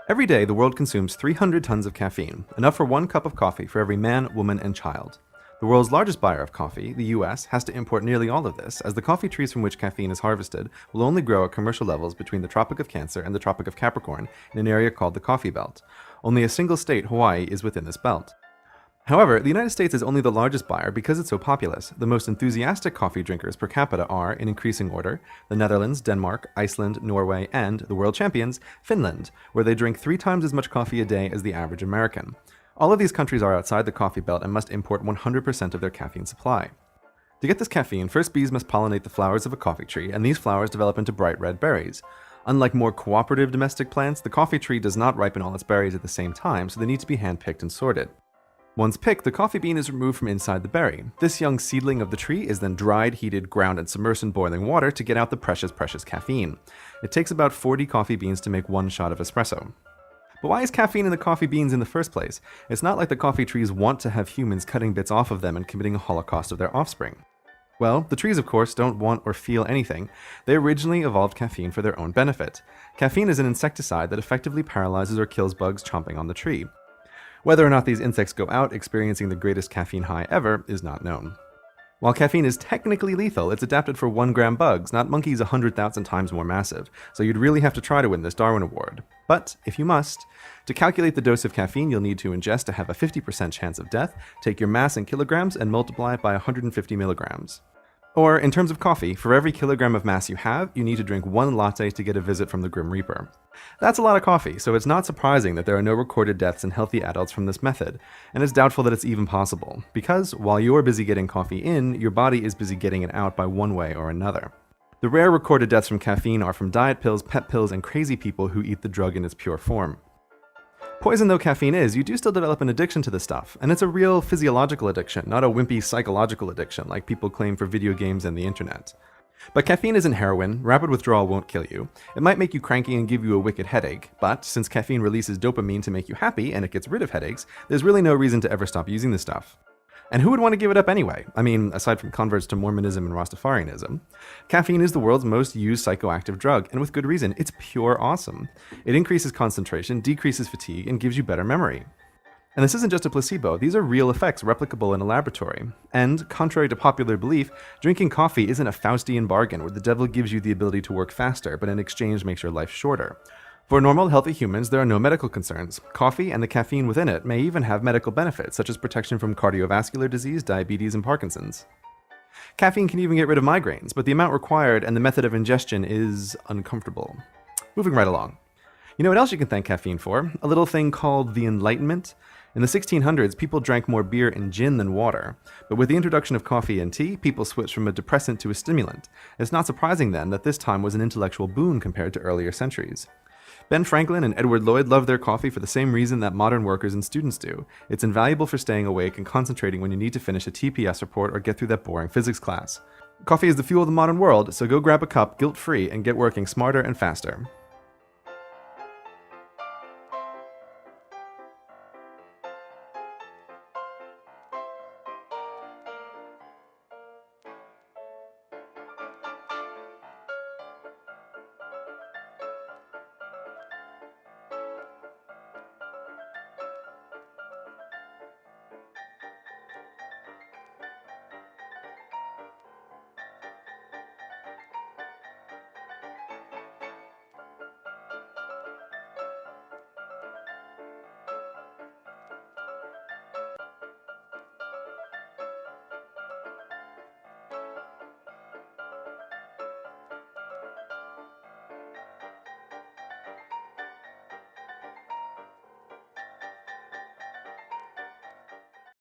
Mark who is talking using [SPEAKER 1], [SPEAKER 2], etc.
[SPEAKER 1] Every day, the world consumes 300 tons of caffeine, enough for 1 cup of coffee for every man, woman, and child. The world's largest buyer of coffee, the US, has to import nearly all of this, as the coffee trees from which caffeine is harvested will only grow at commercial levels between the Tropic of Cancer and the Tropic of Capricorn in an area called the Coffee Belt. Only a single state, Hawaii, is within this belt. However, the United States is only the largest buyer because it's so populous. The most enthusiastic coffee drinkers per capita are, in increasing order, the Netherlands, Denmark, Iceland, Norway, and, the world champions, Finland, where they drink 3 times as much coffee a day as the average American. All of these countries are outside the coffee belt and must import 100% of their caffeine supply. To get this caffeine, first bees must pollinate the flowers of a coffee tree, and these flowers develop into bright red berries. Unlike more cooperative domestic plants, the coffee tree does not ripen all its berries at the same time, so they need to be hand-picked and sorted. Once picked, the coffee bean is removed from inside the berry. This young seedling of the tree is then dried, heated, ground, and submersed in boiling water to get out the precious caffeine. It takes about 40 coffee beans to make 1 shot of espresso. But why is caffeine in the coffee beans in the first place? It's not like the coffee trees want to have humans cutting bits off of them and committing a holocaust of their offspring. Well, the trees, of course, don't want or feel anything. They originally evolved caffeine for their own benefit. Caffeine is an insecticide that effectively paralyzes or kills bugs chomping on the tree. Whether or not these insects go out experiencing the greatest caffeine high ever is not known. While caffeine is technically lethal, it's adapted for 1-gram bugs, not monkeys 100,000 times more massive, so you'd really have to try to win this Darwin Award. But, if you must, to calculate the dose of caffeine you'll need to ingest to have a 50% chance of death, take your mass in kilograms and multiply it by 150 milligrams. Or, in terms of coffee, for every kilogram of mass you have, you need to drink 1 latte to get a visit from the Grim Reaper. That's a lot of coffee, so it's not surprising that there are no recorded deaths in healthy adults from this method, and it's doubtful that it's even possible, because while you're busy getting coffee in, your body is busy getting it out by one way or another. The rare recorded deaths from caffeine are from diet pills, pet pills, and crazy people who eat the drug in its pure form. Poison though caffeine is, you do still develop an addiction to this stuff, and it's a real physiological addiction, not a wimpy psychological addiction like people claim for video games and the internet. But caffeine isn't heroin, rapid withdrawal won't kill you. It might make you cranky and give you a wicked headache, but since caffeine releases dopamine to make you happy and it gets rid of headaches, there's really no reason to ever stop using this stuff. And who would want to give it up anyway? I mean, aside from converts to Mormonism and Rastafarianism. Caffeine is the world's most used psychoactive drug, and with good reason. It's pure awesome. It increases concentration, decreases fatigue, and gives you better memory. And this isn't just a placebo, these are real effects replicable in a laboratory. And, contrary to popular belief, drinking coffee isn't a Faustian bargain where the devil gives you the ability to work faster, but in exchange makes your life shorter. For normal, healthy humans, there are no medical concerns. Coffee and the caffeine within it may even have medical benefits, such as protection from cardiovascular disease, diabetes, and Parkinson's. Caffeine can even get rid of migraines, but the amount required and the method of ingestion is uncomfortable. Moving right along. You know what else you can thank caffeine for? A little thing called the Enlightenment. In the 1600s, people drank more beer and gin than water, but with the introduction of coffee and tea, people switched from a depressant to a stimulant. It's not surprising then that this time was an intellectual boon compared to earlier centuries. Ben Franklin and Edward Lloyd loved their coffee for the same reason that modern workers and students do. It's invaluable for staying awake and concentrating when you need to finish a TPS report or get through that boring physics class. Coffee is the fuel of the modern world, so go grab a cup guilt-free and get working smarter and faster.